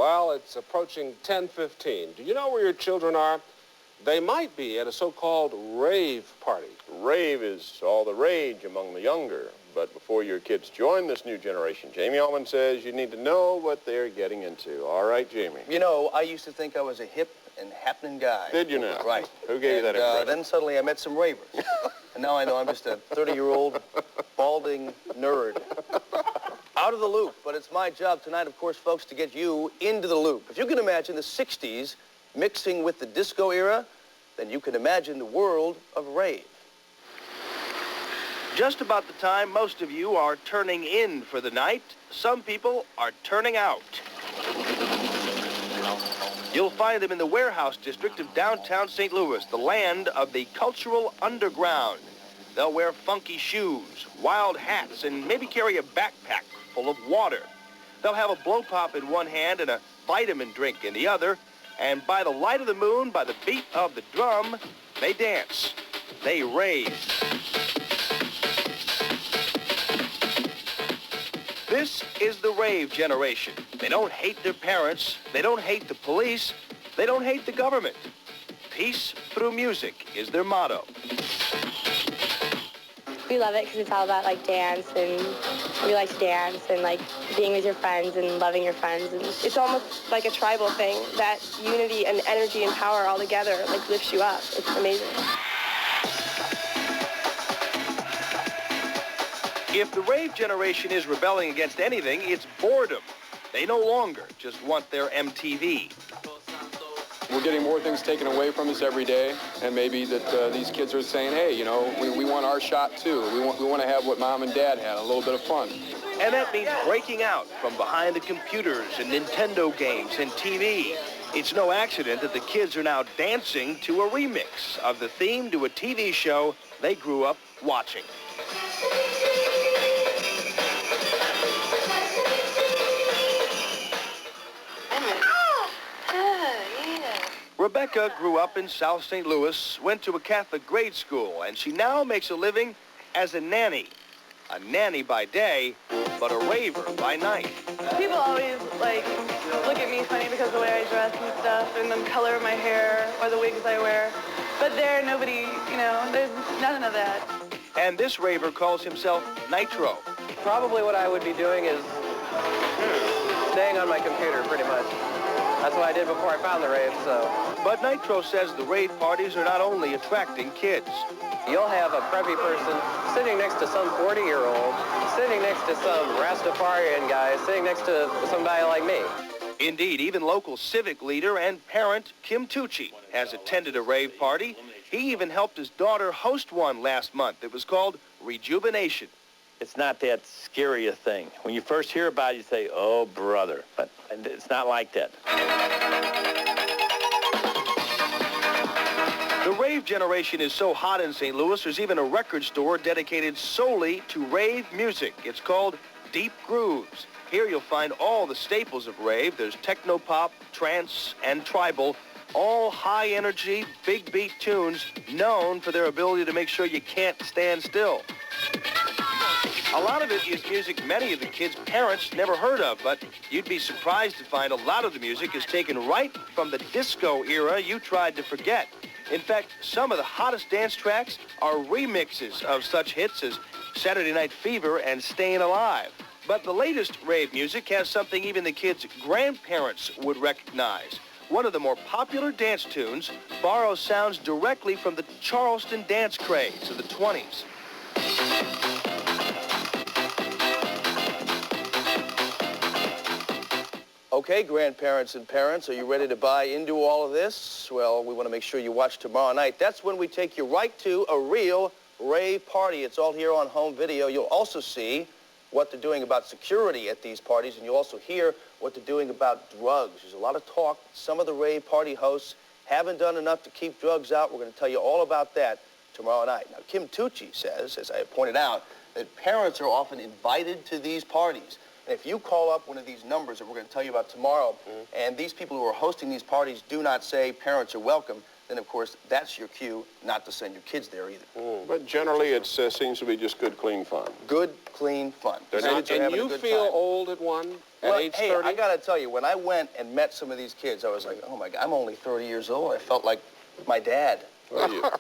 Well, it's approaching 10:15. Do you know where your children are? They might be at a so-called rave party. Rave is all the rage among the younger. But before your kids join this new generation, Jamie Allman says you need to know what they're getting into. All right, Jamie. You know, I used to think I was a hip and happening guy. Did you now? Right. Who gave you that impression? Then suddenly I met some ravers. And now I know I'm just a 30-year-old balding nerd. Out of the loop. But it's my job tonight, of course, folks, to get you into the loop. If you can imagine the 60s mixing with the disco era, then you can imagine the world of rave. Just about the time most of you are turning in for the night, some people are turning out. You'll find them in the warehouse district of downtown St. Louis, the land of the cultural underground. They'll wear funky shoes, wild hats, and maybe carry a backpack full of water. They'll have a blow pop in one hand and a vitamin drink in the other, and by the light of the moon, by the beat of the drum, they dance. They rave. This is the rave generation. They don't hate their parents. They don't hate the police. They don't hate the government. Peace through music is their motto. We love it because it's all about, like, dance, and we like to dance, and, like, being with your friends and loving your friends. And it's almost like a tribal thing. That unity and energy and power all together, like, lifts you up. It's amazing. If the rave generation is rebelling against anything, it's boredom. They no longer just want their MTV. We're getting more things taken away from us every day, and maybe that these kids are saying, hey, you know, we want our shot too. We want to have what Mom and Dad had, a little bit of fun. And that means breaking out from behind the computers and Nintendo games and TV. It's no accident that the kids are now dancing to a remix of the theme to a TV show they grew up watching. Rebecca grew up in South St. Louis, went to a Catholic grade school, and she now makes a living as a nanny. A nanny by day, but a raver by night. People always, like, look at me funny because of the way I dress and stuff, and the color of my hair, or the wigs I wear. But there, nobody, you know, there's none of that. And this raver calls himself Nitro. Probably what I would be doing is staying on my computer, pretty much. That's what I did before I found the rave, so. But Nitro says the rave parties are not only attracting kids. You'll have a preppy person sitting next to some 40-year-old, sitting next to some Rastafarian guy, sitting next to somebody like me. Indeed, even local civic leader and parent Kim Tucci has attended a rave party. He even helped his daughter host one last month. It was called Rejuvenation. It's not that scary a thing. When you first hear about it, you say, oh, brother. But it's not like that. The rave generation is so hot in St. Louis, there's even a record store dedicated solely to rave music. It's called Deep Grooves. Here you'll find all the staples of rave. There's techno-pop, trance, and tribal, all high-energy, big beat tunes known for their ability to make sure you can't stand still. A lot of it is music many of the kids' parents never heard of, but you'd be surprised to find a lot of the music is taken right from the disco era you tried to forget. In fact, some of the hottest dance tracks are remixes of such hits as Saturday Night Fever and Staying Alive. But the latest rave music has something even the kids' grandparents would recognize. One of the more popular dance tunes borrows sounds directly from the Charleston dance craze of the 20s. Okay, grandparents and parents, are you ready to buy into all of this? Well, we want to make sure you watch tomorrow night. That's when we take you right to a real rave party. It's all here on home video. You'll also see what they're doing about security at these parties, and you'll also hear what they're doing about drugs. There's a lot of talk. Some of the rave party hosts haven't done enough to keep drugs out. We're going to tell you all about that tomorrow night. Now, Kim Tucci says, as I pointed out, that parents are often invited to these parties. And if you call up one of these numbers that we're going to tell you about tomorrow, and these people who are hosting these parties do not say parents are welcome, then of course that's your cue not to send your kids there either. But generally it seems to be just good, clean fun. Good, clean fun. And you feel old at one, at age 30? Hey, I got to tell you, when I went and met some of these kids, I was like, oh my God, I'm only 30 years old. I felt like my dad. Well,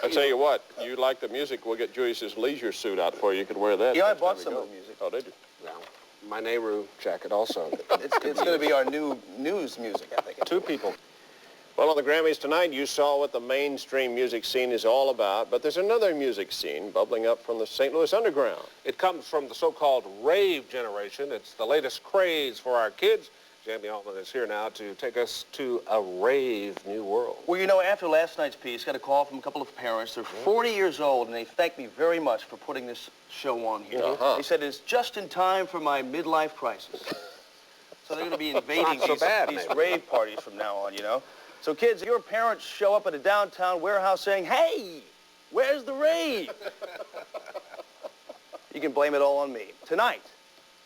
I tell you what, you like the music, we'll get Julius's leisure suit out for you. You could wear that. Yeah, I bought some of the music. Oh, did you? Yeah. My Nehru jacket also. It's going to be our new news music, I think. 2 people. Well, on the Grammys tonight, you saw what the mainstream music scene is all about, but there's another music scene bubbling up from the St. Louis underground. It comes from the so-called rave generation. It's the latest craze for our kids. Jamie Altman is here now to take us to a rave new world. Well, you know, after last night's piece, got a call from a couple of parents. They're 40 years old, and they thanked me very much for putting this show on here. They said it's just in time for my midlife crisis. So they're going to be invading these rave parties from now on, you know. So kids, if your parents show up at a downtown warehouse saying, hey, where's the rave? You can blame it all on me. Tonight,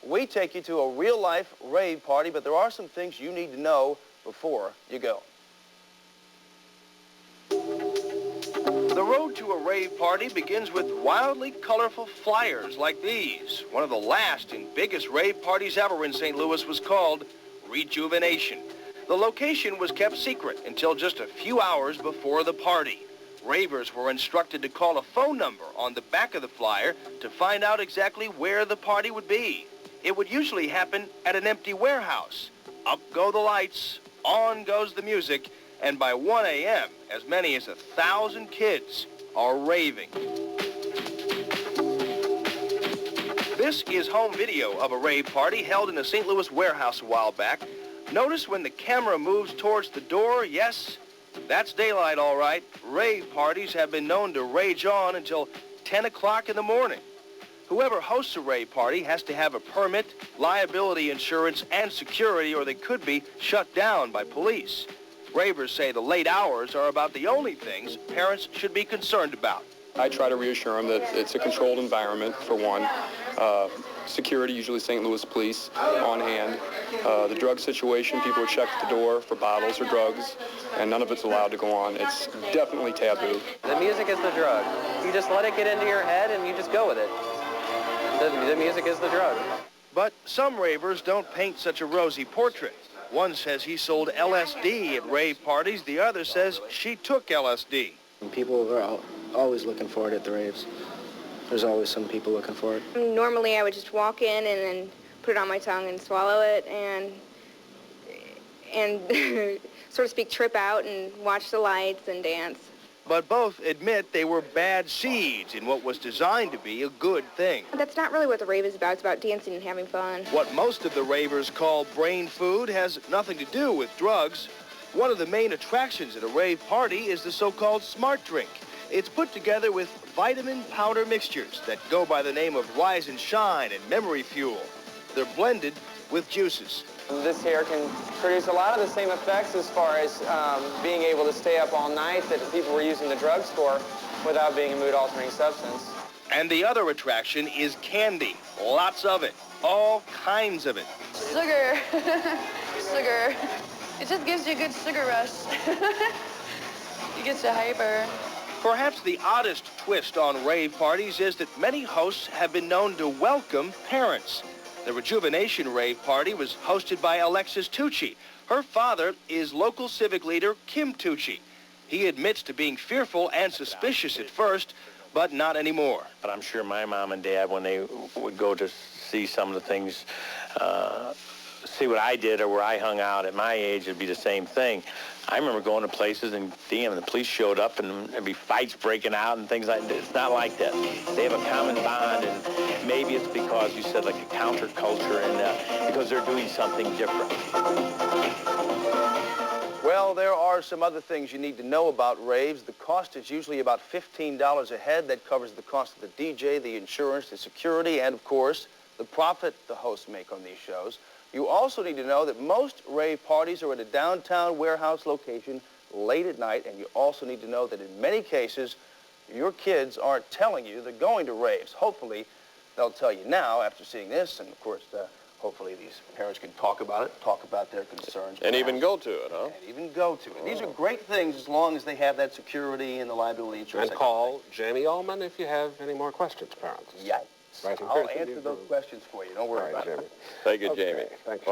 we take you to a real-life rave party, but there are some things you need to know before you go. The road to a rave party begins with wildly colorful flyers like these. One of the last and biggest rave parties ever in St. Louis was called Rejuvenation. The location was kept secret until just a few hours before the party. Ravers were instructed to call a phone number on the back of the flyer to find out exactly where the party would be. It would usually happen at an empty warehouse. Up go the lights, on goes the music, and by 1 a.m., as many as 1,000 kids are raving. This is home video of a rave party held in a St. Louis warehouse a while back. Notice when the camera moves towards the door, yes, that's daylight, all right. Rave parties have been known to rage on until 10 o'clock in the morning. Whoever hosts a rave party has to have a permit, liability insurance, and security, or they could be shut down by police. Ravers say the late hours are about the only things parents should be concerned about. I try to reassure them that it's a controlled environment, for one. Security, usually St. Louis police, on hand. The drug situation, people are checked at the door for bottles or drugs, and none of it's allowed to go on. It's definitely taboo. The music is the drug. You just let it get into your head and you just go with it. The music is the drug. But some ravers don't paint such a rosy portrait. One says he sold LSD at rave parties. The other says she took LSD. People are always looking for it at the raves. There's always some people looking for it. Normally I would just walk in and then put it on my tongue and swallow it and sort of speak, trip out and watch the lights and dance. But both admit they were bad seeds in what was designed to be a good thing. That's not really what the rave is about. It's about dancing and having fun. What most of the ravers call brain food has nothing to do with drugs. One of the main attractions at a rave party is the so-called smart drink. It's put together with vitamin powder mixtures that go by the name of Rise and Shine and Memory Fuel. They're blended with juices. This here can produce a lot of the same effects as far as being able to stay up all night that people were using the drugs for without being a mood-altering substance. And the other attraction is candy. Lots of it. All kinds of it. Sugar. Sugar. It just gives you a good sugar rush. It gets you hyper. Perhaps the oddest twist on rave parties is that many hosts have been known to welcome parents. The Rejuvenation rave party was hosted by Alexis Tucci. Her father is local civic leader Kim Tucci. He admits to being fearful and suspicious at first, but not anymore. But I'm sure my mom and dad, when they would go to see some of the things, see what I did or where I hung out at my age, it'd be the same thing. I remember going to places and, damn, the police showed up and there'd be fights breaking out and things like that. It's not like that. They have a common bond, and maybe it's because you said like a counterculture and because they're doing something different. Well, there are some other things you need to know about raves. The cost is usually about $15 a head. That covers the cost of the DJ, the insurance, the security, and, of course, the profit the hosts make on these shows. You also need to know that most rave parties are at a downtown warehouse location late at night, and you also need to know that in many cases, your kids aren't telling you they're going to raves. Hopefully, they'll tell you now after seeing this, and of course, Hopefully these parents can talk about it, talk about their concerns. And even go to it, huh? And even go to it. These are great things as long as they have that security and the liability insurance. And call Jamie Allman if you have any more questions, parents. Yeah. Right here I'll in the answer those questions for you. Don't worry about it. Thank you, Jamie. Thank you.